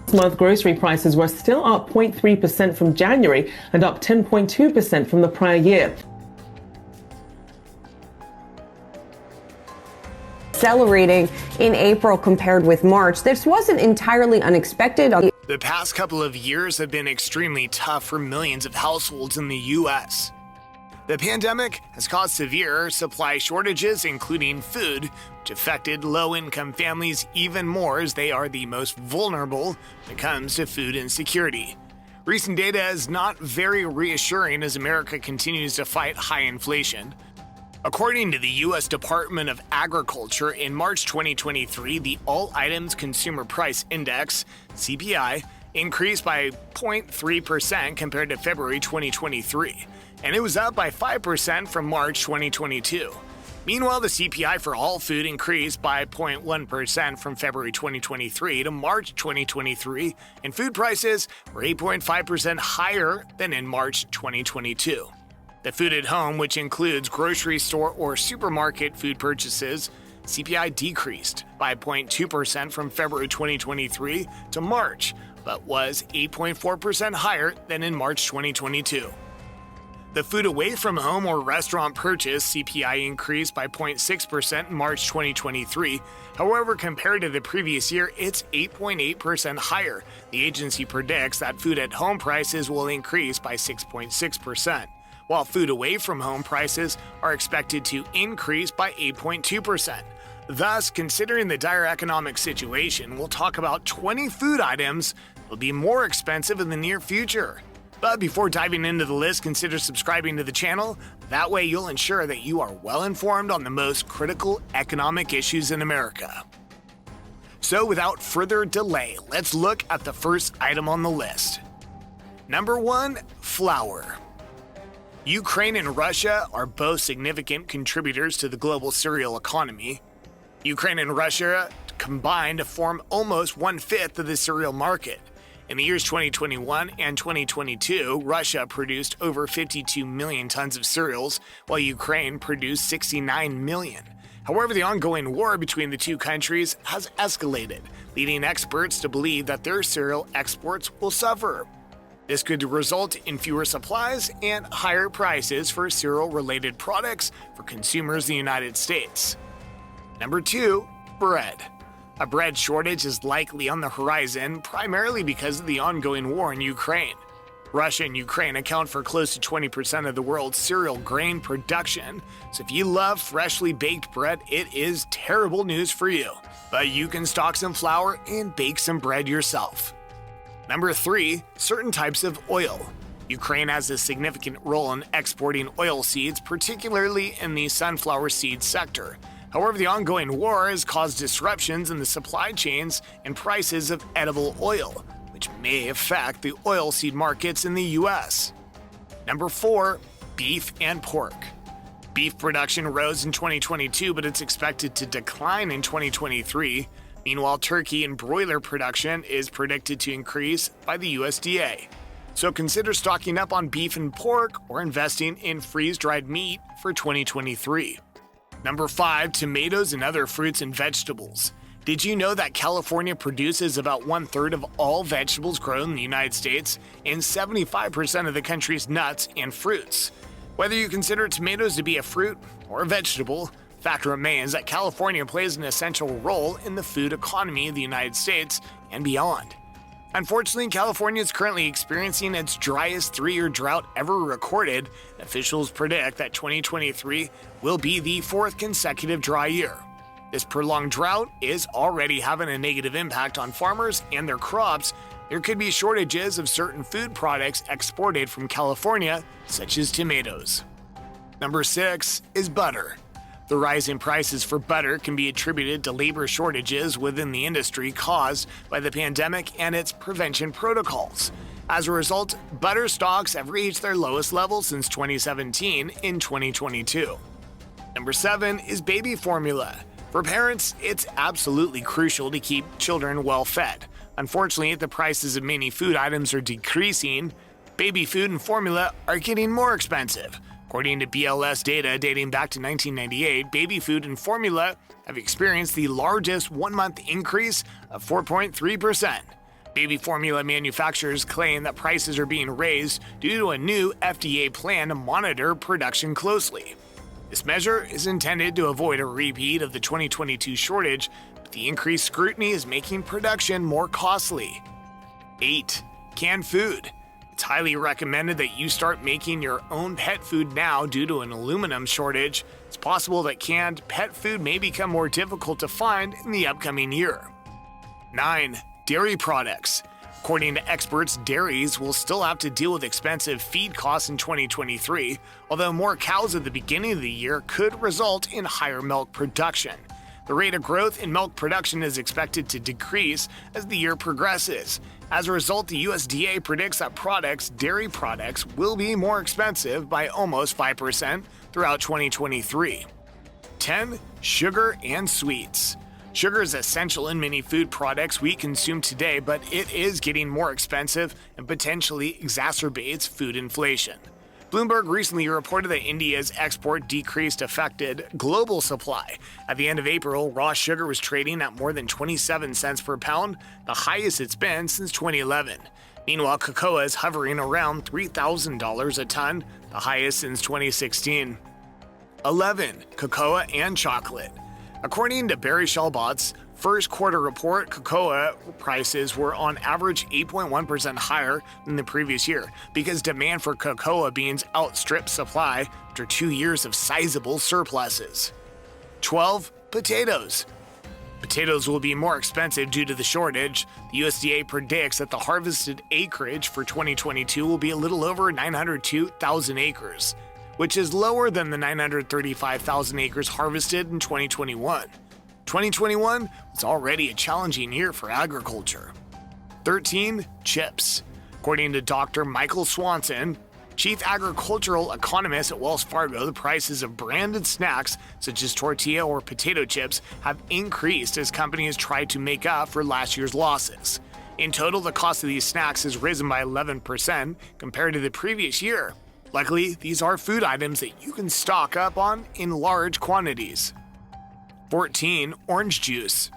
This month, grocery prices were still up 0.3% from January and up 10.2% from the prior year. Accelerating in April compared with March. This wasn't entirely unexpected. The past couple of years have been extremely tough for millions of households in the U.S. The pandemic has caused severe supply shortages, including food, which affected low-income families even more as they are the most vulnerable when it comes to food insecurity. Recent data is not very reassuring as America continues to fight high inflation. According to the U.S. Department of Agriculture, in March 2023, the All Items Consumer Price Index, CPI, increased by 0.3% compared to February 2023, and it was up by 5% from March 2022. Meanwhile, the CPI for all food increased by 0.1% from February 2023 to March 2023, and food prices were 8.5% higher than in March 2022. The food at home, which includes grocery store or supermarket food purchases, CPI decreased by 0.2% from February 2023 to March, but was 8.4% higher than in March 2022. The food away from home or restaurant purchase CPI increased by 0.6% in March 2023. However, compared to the previous year, it's 8.8% higher. The agency predicts that food at home prices will increase by 6.6%. While food away from home prices are expected to increase by 8.2%. Thus, considering the dire economic situation, we'll talk about 20 food items that will be more expensive in the near future. But before diving into the list, consider subscribing to the channel. That way you'll ensure that you are well informed on the most critical economic issues in America. So without further delay, let's look at the first item on the list. Number 1, flour. Ukraine and Russia are both significant contributors to the global cereal economy. Ukraine and Russia combined to form almost 1/5 of the cereal market. In the years 2021 and 2022, Russia produced over 52 million tons of cereals, while Ukraine produced 69 million. However, the ongoing war between the two countries has escalated, leading experts to believe that their cereal exports will suffer. This could result in fewer supplies and higher prices for cereal-related products for consumers in the United States. Number 2, bread. A bread shortage is likely on the horizon, primarily because of the ongoing war in Ukraine. Russia and Ukraine account for close to 20% of the world's cereal grain production, so if you love freshly baked bread, it is terrible news for you. But you can stock some flour and bake some bread yourself. Number 3, certain types of oil. Ukraine has a significant role in exporting oil seeds, particularly in the sunflower seed sector. However, the ongoing war has caused disruptions in the supply chains and prices of edible oil, which may affect the oilseed markets in the U.S. Number 4, beef and pork. Beef production rose in 2022, but it's expected to decline in 2023. Meanwhile, turkey and broiler production is predicted to increase by the USDA. So consider stocking up on beef and pork or investing in freeze-dried meat for 2023. Number 5, tomatoes and other fruits and vegetables. Did you know that California produces about 1/3 of all vegetables grown in the United States and 75% of the country's nuts and fruits? Whether you consider tomatoes to be a fruit or a vegetable, fact remains that California plays an essential role in the food economy of the United States and beyond. Unfortunately, California is currently experiencing its driest 3-year drought ever recorded. Officials predict that 2023 will be the 4th consecutive dry year. This prolonged drought is already having a negative impact on farmers and their crops. There could be shortages of certain food products exported from California, such as tomatoes. Number 6 is butter. The rise in prices for butter can be attributed to labor shortages within the industry caused by the pandemic and its prevention protocols. As a result, butter stocks have reached their lowest level since 2017 in 2022. Number 7 is baby formula. For parents, it's absolutely crucial to keep children well fed. Unfortunately, the prices of many food items are decreasing. Baby food and formula are getting more expensive. According to BLS data dating back to 1998, baby food and formula have experienced the largest one-month increase of 4.3%. Baby formula manufacturers claim that prices are being raised due to a new FDA plan to monitor production closely. This measure is intended to avoid a repeat of the 2022 shortage, but the increased scrutiny is making production more costly. 8. Canned food. It's highly recommended that you start making your own pet food now due to an aluminum shortage. It's possible that canned pet food may become more difficult to find in the upcoming year. 9. Dairy products. According to experts, dairies will still have to deal with expensive feed costs in 2023, although more cows at the beginning of the year could result in higher milk production. The rate of growth in milk production is expected to decrease as the year progresses. As a result, the USDA predicts that dairy products, will be more expensive by almost 5% throughout 2023. 10. Sugar and sweets. Sugar is essential in many food products we consume today, but it is getting more expensive and potentially exacerbates food inflation. Bloomberg recently reported that India's export decreased affected global supply. At the end of April, raw sugar was trading at more than 27 cents per pound, the highest it's been since 2011. Meanwhile, cocoa is hovering around $3,000 a ton, the highest since 2016. 11. Cocoa and chocolate. According to Barry Shalbot's first quarter report, cocoa prices were on average 8.1% higher than the previous year because demand for cocoa beans outstripped supply after 2 years of sizable surpluses. 12. Potatoes. Potatoes will be more expensive due to the shortage. The USDA predicts that the harvested acreage for 2022 will be a little over 902,000 acres, which is lower than the 935,000 acres harvested in 2021. 2021 was already a challenging year for agriculture. 13. Chips. According to Dr. Michael Swanson, chief agricultural economist at Wells Fargo, the prices of branded snacks such as tortilla or potato chips have increased as companies try to make up for last year's losses. In total, the cost of these snacks has risen by 11% compared to the previous year. Luckily, these are food items that you can stock up on in large quantities. 14. Orange juice.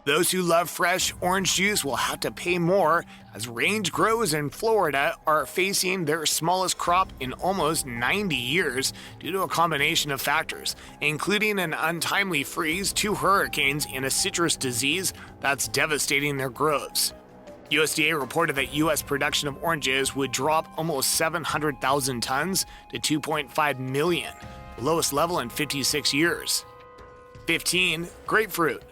Those who love fresh orange juice will have to pay more as range growers in Florida are facing their smallest crop in almost 90 years due to a combination of factors, including an untimely freeze, 2 hurricanes, and a citrus disease that's devastating their groves. USDA reported that U.S. production of oranges would drop almost 700,000 tons to 2.5 million, the lowest level in 56 years. 15. Grapefruit.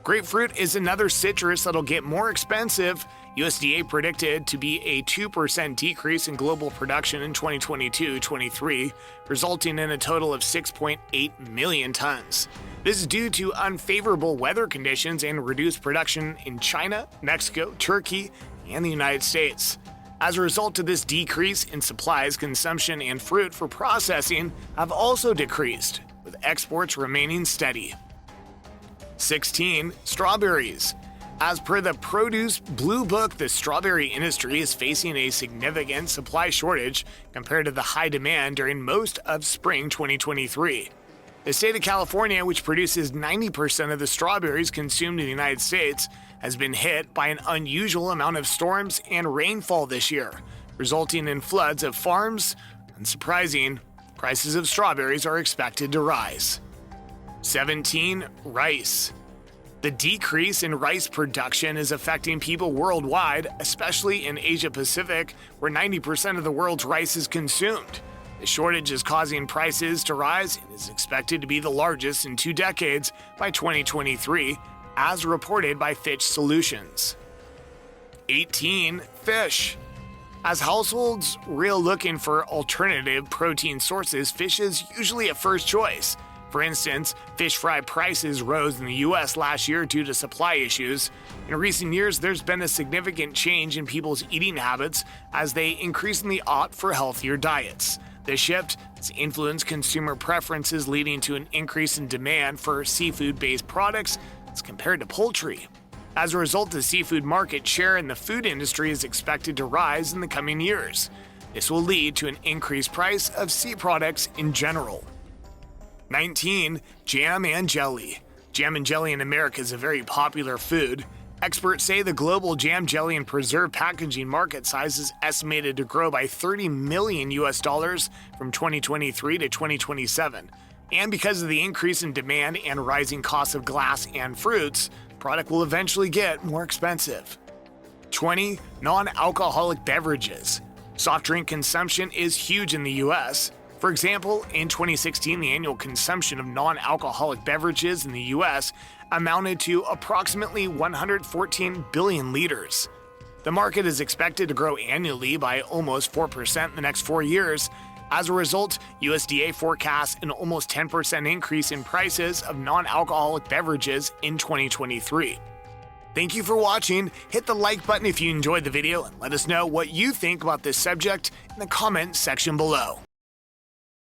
Grapefruit is another citrus that'll get more expensive. USDA predicted to be a 2% decrease in global production in 2022-23, resulting in a total of 6.8 million tons. This is due to unfavorable weather conditions and reduced production in China, Mexico, Turkey, and the United States. As a result of this decrease in supplies, consumption and fruit for processing have also decreased, with exports remaining steady. 16. Strawberries. As per the Produce Blue Book, the strawberry industry is facing a significant supply shortage compared to the high demand during most of spring 2023. The state of California, which produces 90% of the strawberries consumed in the United States, has been hit by an unusual amount of storms and rainfall this year, resulting in floods of farms. Unsurprising, prices of strawberries are expected to rise. 17. Rice. The decrease in rice production is affecting people worldwide, especially in Asia Pacific, where 90% of the world's rice is consumed. The shortage is causing prices to rise and is expected to be the largest in 2 decades by 2023, as reported by Fitch Solutions. 18. Fish. As households reel looking for alternative protein sources, fish is usually a first choice. For instance, fish fry prices rose in the U.S. last year due to supply issues. In recent years, there's been a significant change in people's eating habits as they increasingly opt for healthier diets. This shift has influenced consumer preferences, leading to an increase in demand for seafood-based products as compared to poultry. As a result, the seafood market share in the food industry is expected to rise in the coming years. This will lead to an increased price of sea products in general. 19. Jam and jelly. Jam and jelly in America is a very popular food. Experts say the global jam, jelly, and preserve packaging market size is estimated to grow by $30 million from 2023 to 2027. And because of the increase in demand and rising costs of glass and fruits, the product will eventually get more expensive. 20. Non-alcoholic beverages. Soft drink consumption is huge in the U.S. For example, in 2016, the annual consumption of non-alcoholic beverages in the U.S. amounted to approximately 114 billion liters. The market is expected to grow annually by almost 4% in the next 4 years. As a result, USDA forecasts an almost 10% increase in prices of non-alcoholic beverages in 2023. Thank you for watching. Hit the like button if you enjoyed the video and let us know what you think about this subject in the comment section below.